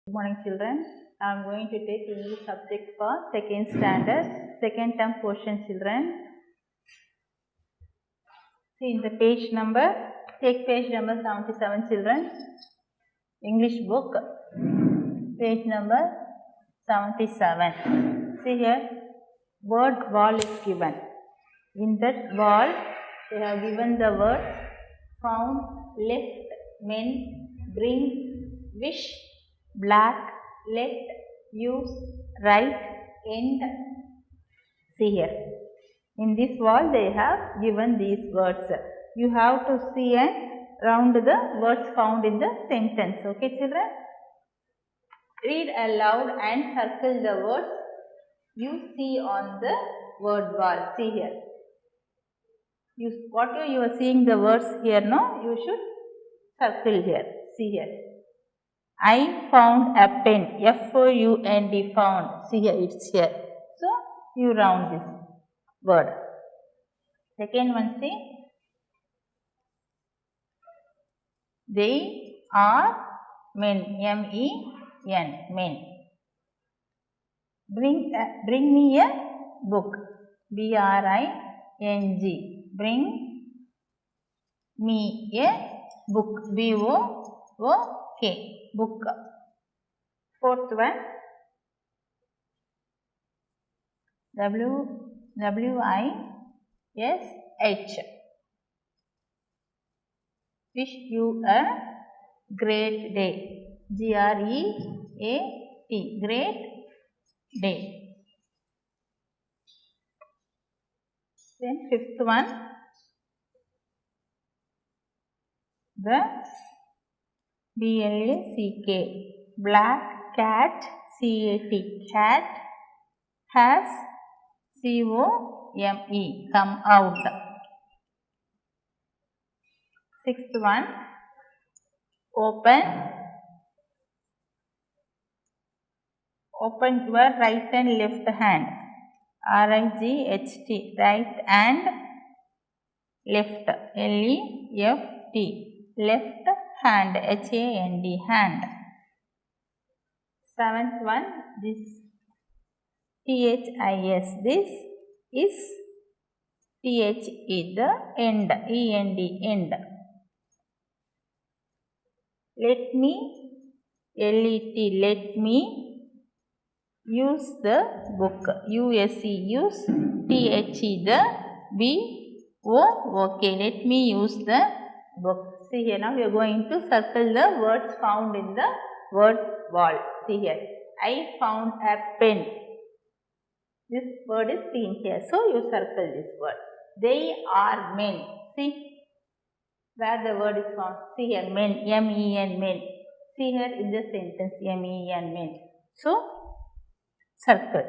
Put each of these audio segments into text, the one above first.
Good morning children. I am going to take English subject for second standard, second term portion children. See in the page number, take page number 77 children. English book, page number 77. See here, word wall is given. In that wall, they have given the word found, left, men, bring, wish, black, let, use, write, end. See here. In this wall they have given these words. You have to see and round the words found in the sentence. Okay children? Read aloud and circle the words you see on the word wall. See here. What you are seeing the words here, no? You should circle here. See here. I found a pen. F-O-U-N-D, found. See here, it's here. So, you round this word. Second one, see. They are men. M-E-N, men. Bring me a book. B-R-I-N-G. Bring me a book. B-O-O-K. Book. Fourth one, W-I-S-H. Wish you a great day. G-R-E-A-T. Great day. Then fifth one, the B-L-A-C-K, black cat, C-A-T, cat has C-O-M-E, come out. Sixth one, open your right and left hand, R-I-G-H-T, right and left, L-E-F-T, left hand, H-A-N-D, hand. Seventh one, this T-H-I-S, this is T-H-E, the end, E-N-D, end. Let me, L-E-T, let me use the book, U-S-E, use, T-H-E, the B-O-O-K, let me use the book. See here, now we are going to circle the words found in the word wall. See here, I found a pen. This word is seen here, so you circle this word. They are men. See where the word is found. See here, men, M-E-N, men. See here in the sentence, M-E-N, men. So, circle.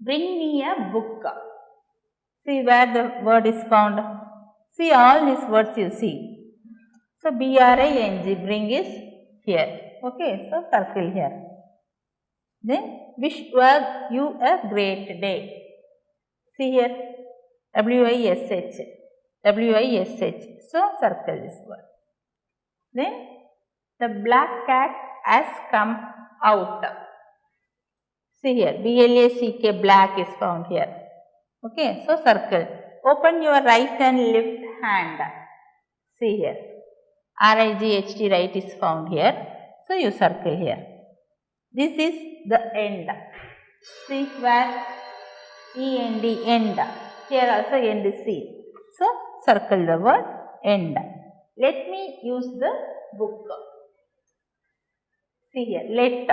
Bring me a book. See where the word is found. See all these words you see. So, B-R-I-N-G, bring is here. Okay, so circle here. Then, wish you a great day. See here, W-I-S-H, W-I-S-H. So, circle this word. Then, the black cat has come out. See here, B-L-A-C-K, black is found here. Okay, so circle. Open your right and left hand. See here, R-I-G-H-T, right is found here. So, you circle here. This is the end. See where E-N-D, end. Here also end is C. So, circle the word end. Let me use the book. See here, let,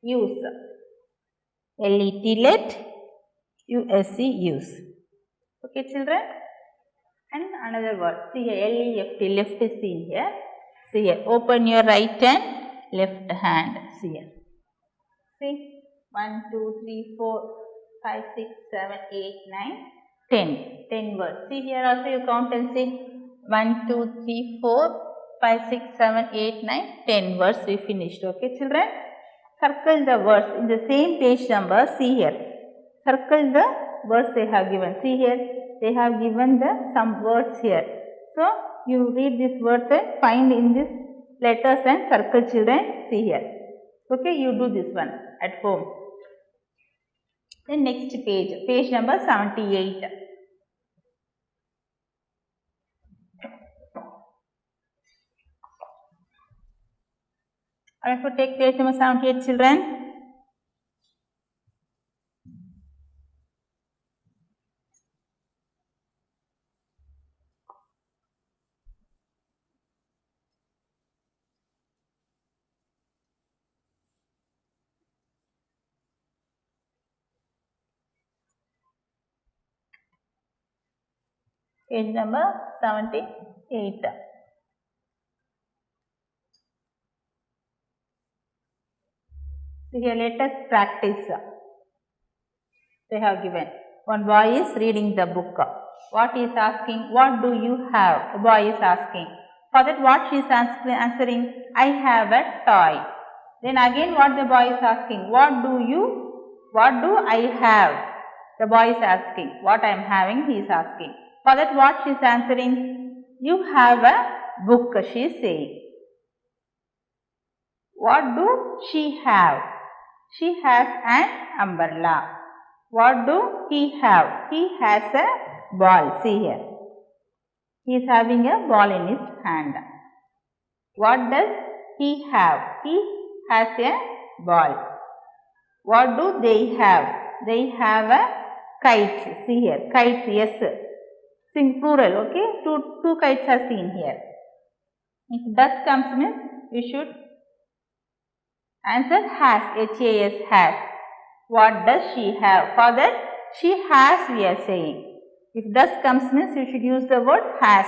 use. L-E-T, let, U-S-E, use. Okay children? And another word. See here, L-E-F-T, left is seen here. See here, open your right and left hand. See here. See, 1, 2, 3, 4, 5, 6, 7, 8, 9, 10. 10 words. See here also you count and see. 1, 2, 3, 4, 5, 6, 7, 8, 9, 10 words we finished. Okay children? Circle the words in the same page number. See here. Circle the words they have given. See here. They have given some words here. So, you read these words and find in these letters and circle children. See here. Okay, you do this one at home. Then next page number 78. I have to take page number 78, children. Page number 78. So here let us practice. They have given. One boy is reading the book. What he is asking, what do you have? The boy is asking. For that what she is answering, I have a toy. Then again what the boy is asking, what do I have? The boy is asking, what I am having, he is asking. For that what she is answering, you have a book, she is saying. What do she have? She has an umbrella. What do he have? He has a ball. See here. He is having a ball in his hand. What does he have? He has a ball. What do they have? They have a kites. See here. Kites, yes. Sing plural, okay? Two kites are seen here. If does comes means you should answer has. H-A-S, has. What does she have? For that, she has we are saying. If does comes means you should use the word has.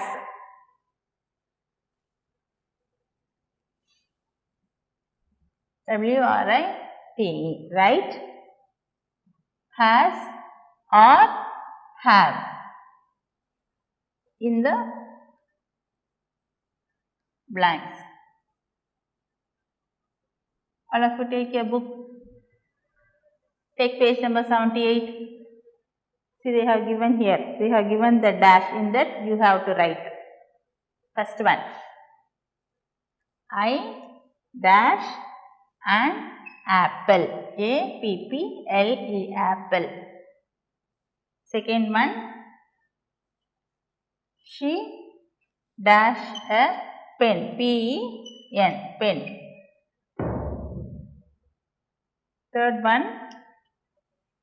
W-R-I-T-E, right? Has or have. In the blanks. All of you take a book. Take page number 78. See, they have given here. They have given the dash. In that you have to write. First one. I dash an apple. A-P-P-L-E, apple. Second one. She dash a pen. P-E-N, pen. Third one.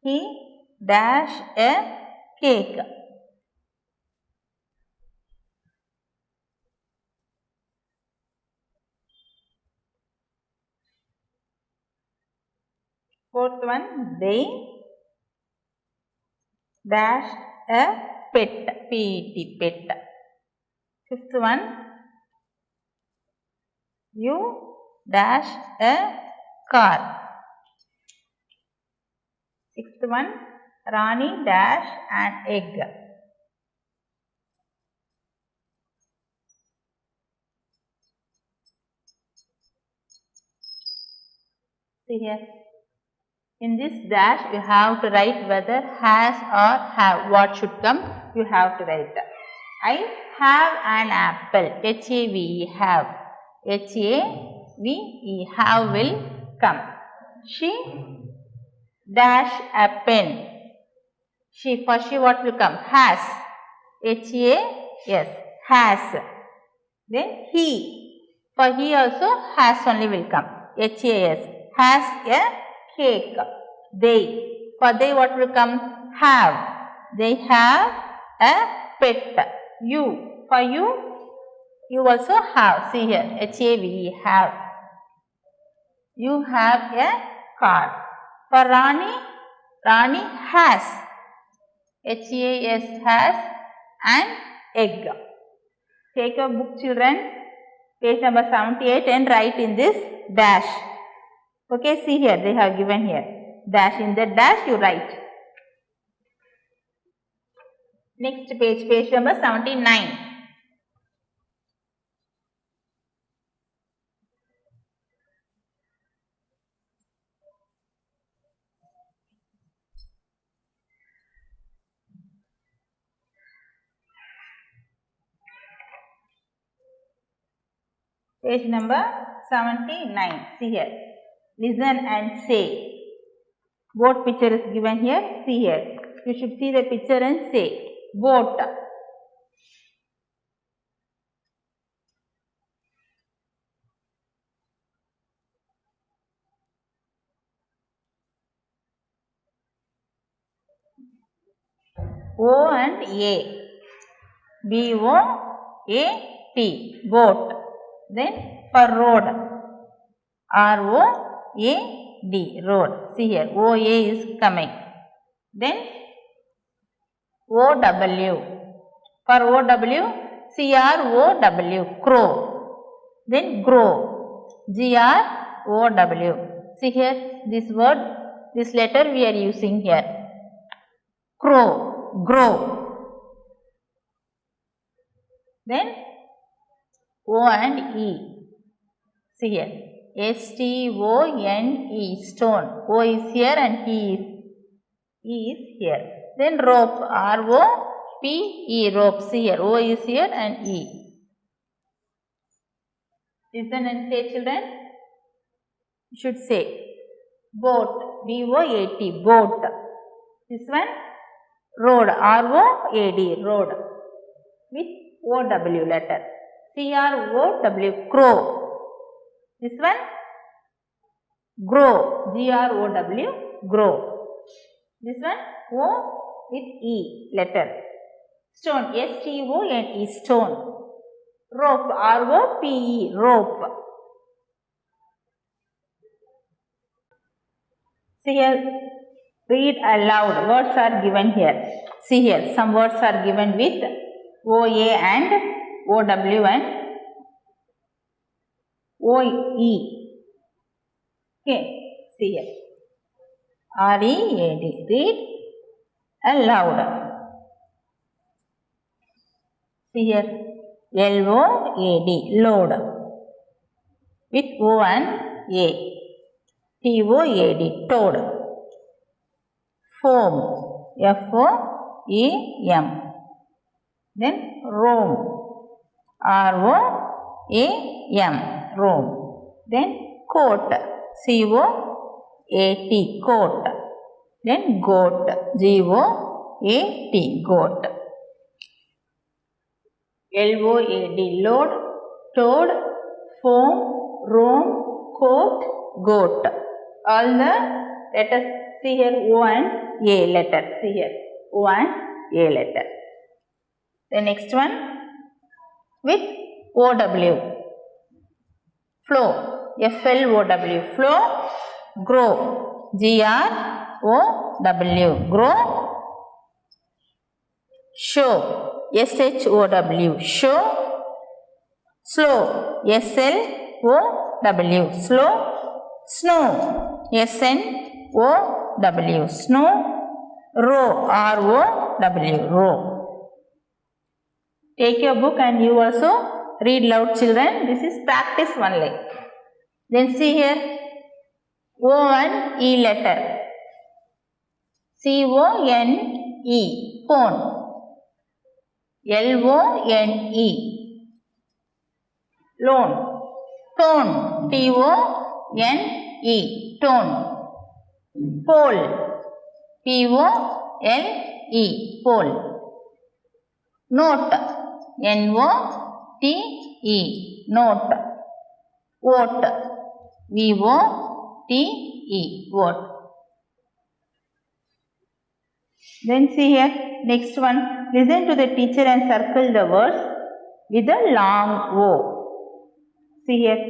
He dash a cake. Fourth one, they dash a pet. P-E-T, pet. Fifth one, you dash a car. Sixth one, Rani dash an egg. See here. In this dash, you have to write whether has or have. What should come? You have to write. I have an apple. H-A-V-E, have. H-A-V-E, have will come. She dash a pen. For she what will come? Has. H-A-S, has. Then he. For he also has only will come. H-A-S, has a cake. They. For they what will come? Have. They have a pet. You. For you also have. See here. H-A-V-E, have. You have a car. For Rani has. H-A-S, has an egg. Take a book, children. Page number 78 and write in this dash. Okay, see here. They have given here. Dash. In the dash you write. Next page. Page number 79. Page number 79. See here. Listen and say. Boat picture is given here. See here. You should see the picture and say. Boat. O and A. B-O-A-T. Boat. Then for road. R-O-A-D. Road. See here. O-A is coming. Then O-W. For O-W, C-R-O-W. Crow. Then grow. G-R-O-W. See here. This word, this letter we are using here. Crow. Grow. Then O and E. See here. S-T-O-N-E. Stone. O is here and E is here. Then rope. R-O-P-E. Rope. See here. O is here and E. Listen and say, children. You should say boat. B-O-A-T. Boat. This one road. R-O-A-D. Road. With O-W letter. C-R-O-W. Crow. This one grow. G-R-O-W. Grow. This one O with E letter. Stone. S-T-O-N-E. Stone. Rope. R-O-P-E. Rope. See here. Read aloud. Words are given here. See here. Some words are given with O-A and O-W and O-E. Okay. See here. R-E-A-D. Read aloud. See here. L-O-A-D. Load. With O and A. T-O-A-D. Toad. Foam. F-O-E-M. Then roam. R-O-A-M. Roam. Then coat. C-O-A-T. Coat. Then goat. G-O-A-T. Goat. L-O-A-D. Load. Toad. Foam. Roam. Coat. Goat. All the letters. See here. O and A letter. See here. O and A letter. The next one with O-W. Flow. F-L-O-W. Flow. Grow. G-R-O-W. Grow. Show. S-H-O-W. Show. Slow. S-L-O-W. Slow. Snow. S-N-O-W. Snow. Row. R-O-W. Row. Take your book and you also read loud, children. This is practice only. Then see here. O and E letter. C-O-N-E. Cone. L-O-N-E. Loan. Tone. T-O-N-E. Tone. Pole. P-O-L-E. Pole. Note. N-O-T-E. Note. Vote. V-O-T-E. Vote. Then see here. Next one. Listen to the teacher and circle the words with a long O. See here.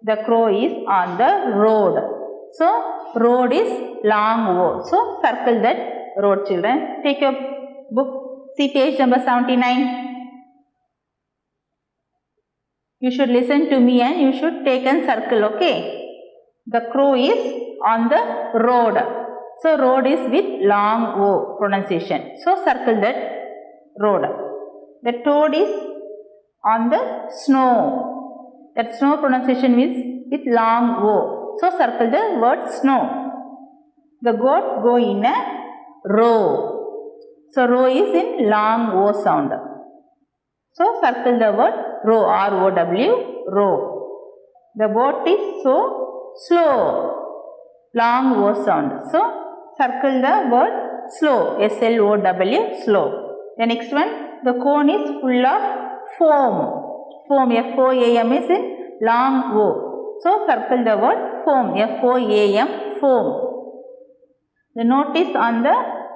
The crow is on the road. So, road is long O. So, circle that road, children. Take your book. See page number 79. You should listen to me and you should take and circle, okay? The crow is on the road. So, road is with long O pronunciation. So, circle that road. The toad is on the snow. That snow pronunciation is with long O. So, circle the word snow. The goat go in a row. So, row is in long O sound. So, circle the word row. R-O-W. Row. The boat is so slow. long O sound. So, circle the word slow, S-L-O-W, slow. The next one, the cone is full of foam. Foam, F-O-A-M is in long O. So, circle the word foam, F-O-A-M, foam. The note is on the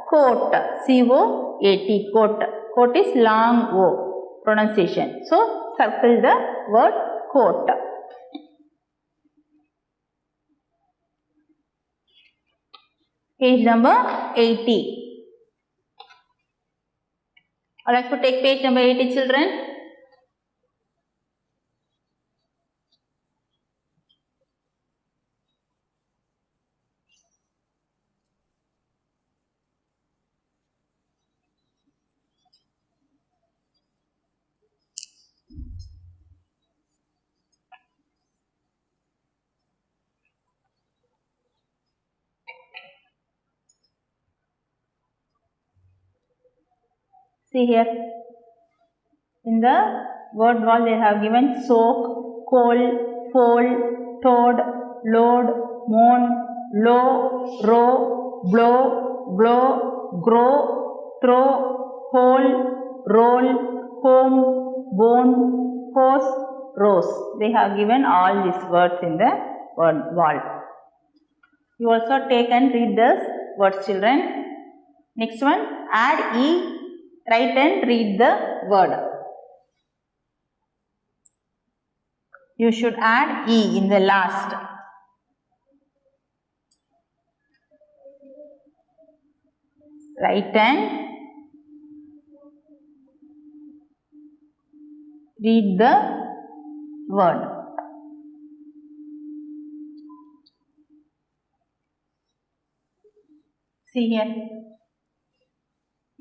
coat, C-O-A-T, coat. Coat is long O pronunciation. So, circle the word coat. Page number 80. All of you take page number 80, children. See here, in the word wall they have given soak, cold, fold, toad, load, moan, low, row, blow, blow, grow, throw, hole, roll, home, bone, hose, rose. They have given all these words in the word wall. You also take and read those words, children. Next one, add E. Write and read the word. You should add E in the last. Write and read the word. See here.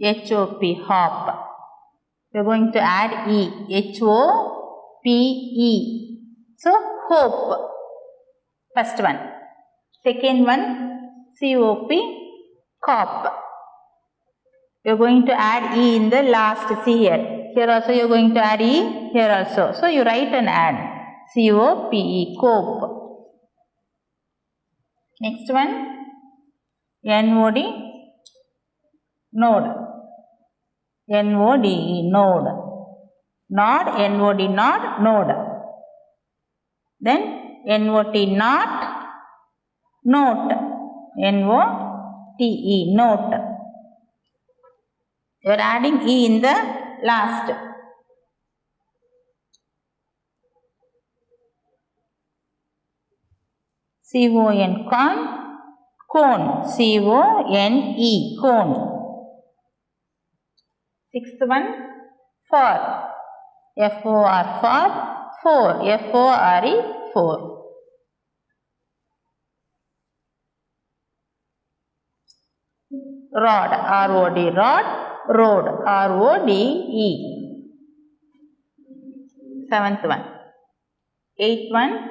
H-O-P, hop. We are going to add E, H-O-P-E. So, hope. First one. Second one, C-O-P, cop. We are going to add E in the last, see here. Here also you are going to add E, here also. So, you write and add. C-O-P-E, cope. Next one, N-O-D, node. N-O-D-E, node. Nod, N-O-D, nod, node. Then N-O-T, not, note. N-O-T-E, note. You are adding E in the last. C-O-N, con, cone. C-O-N-E, cone. Sixth one, for. F-O-R, for. F-O-R-E, for. Rod, R-O-D, rod. Road, R-O-D-E. Seventh one. Eighth one,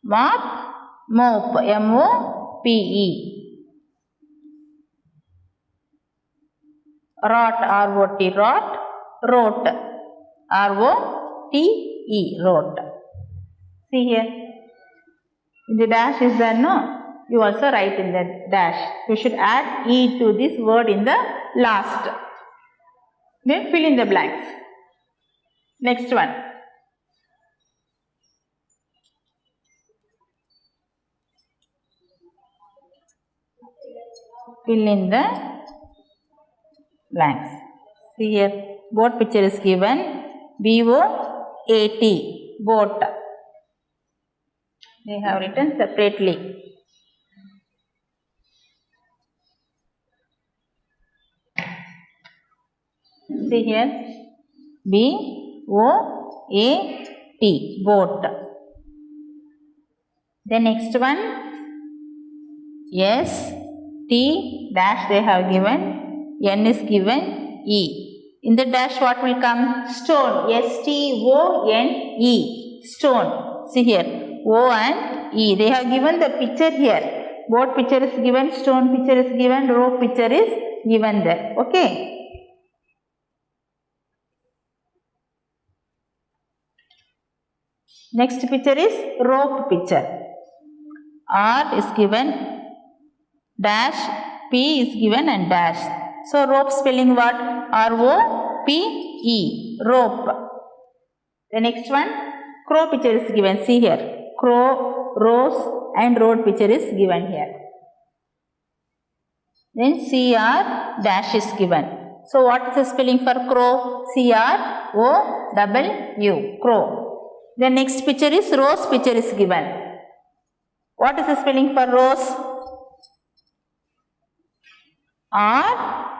mop, mope, M-O-P-E. Rot, R-O-T, rot, wrote, R-O-T-E, wrote. See here, the dash is there, no? You also write in the dash. You should add E to this word in the last. Then fill in the blanks. Next one. Fill in the blanks. See here, boat picture is given. B-O-A-T, boat. They have written separately. See here, B-O-A-T, boat. The next one, S-T dash they have given, N is given, E. In the dash what will come? Stone, S-T-O-N-E, stone. See here, O and E. They have given the picture here. Boat picture is given, stone picture is given, rope picture is given there. Okay. Next picture is rope picture. R is given, dash, P is given and dash. So rope spelling what? R-O-P-E, rope. The next one, crow picture is given. See here, crow, rose and road picture is given here. Then CR dash is given. So what is the spelling for crow? C-R-O-W, crow. The next picture is rose picture is given. What is the spelling for rose? R-O-S-E,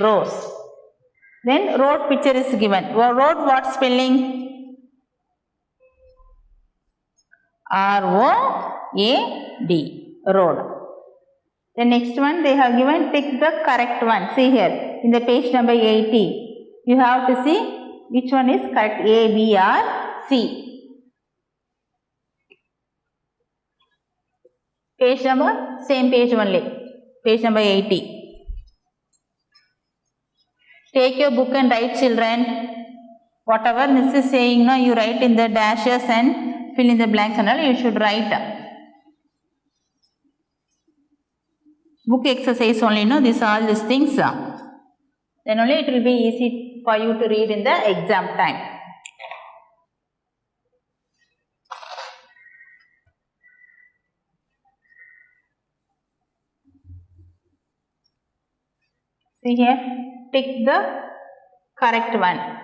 rose. Then road picture is given. Road what spelling? R-O-A-D, road. The next one they have given, pick the correct one. See here in the page number 80. You have to see which one is correct, A, B or C. Page number, same page only, page number 80. Take your book and write, children. Whatever Miss is saying, no, you write in the dashes and fill in the blanks and all, you should write. Book exercise only, no, these all these things. Then only it will be easy for you to read in the exam time. See here, pick the correct one.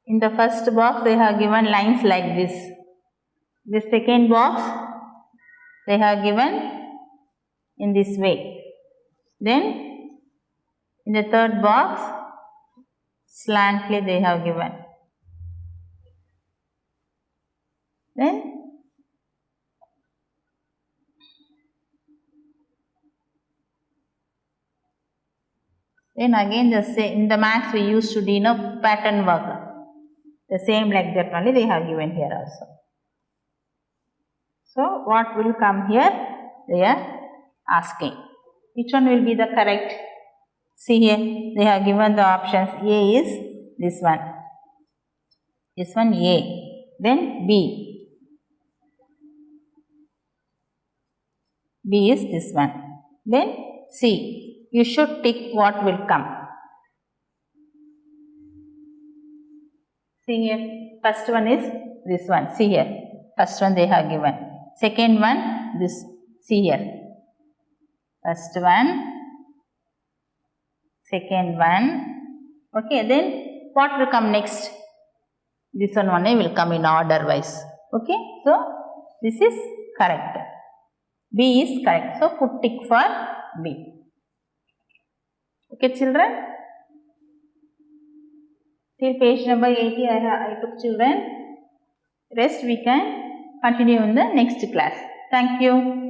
In the first box, they have given lines like this. The second box, they have given in this way. Then, in the third box, slantly they have given. Then, again in the maths we used to do pattern work. The same like that only they have given here also. So what will come here? They are asking. Which one will be the correct? See here, they have given the options. A is this one. This one A. Then B. B is this one. Then C. You should tick what will come. See here, first one is this one. See here, first one they have given. Second one, this. See here, first one, second one. Okay, then what will come next? This one only will come in order wise. Okay, so this is correct. B is correct. So put tick for B. Okay, children. Till page number 80 I took, children. Rest we can continue in the next class. Thank you.